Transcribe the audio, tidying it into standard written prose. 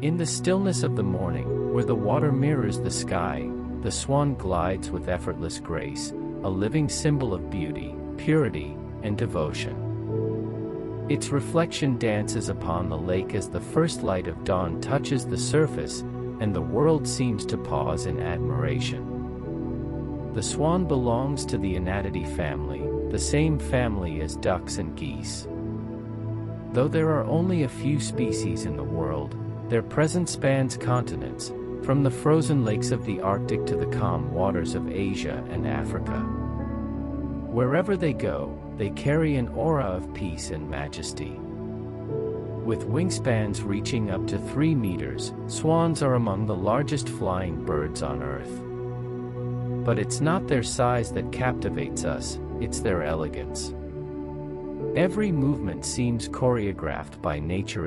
In the stillness of the morning, where the water mirrors the sky, the swan glides with effortless grace, a living symbol of beauty, purity, and devotion. Its reflection dances upon the lake as the first light of dawn touches the surface, and the world seems to pause in admiration. The swan belongs to the Anatidae family, the same family as ducks and geese. Though there are only a few species in the world, their presence spans continents, from the frozen lakes of the Arctic to the calm waters of Asia and Africa. Wherever they go, they carry an aura of peace and majesty. With wingspans reaching up to 3 meters, swans are among the largest flying birds on Earth. But it's not their size that captivates us, it's their elegance. Every movement seems choreographed by nature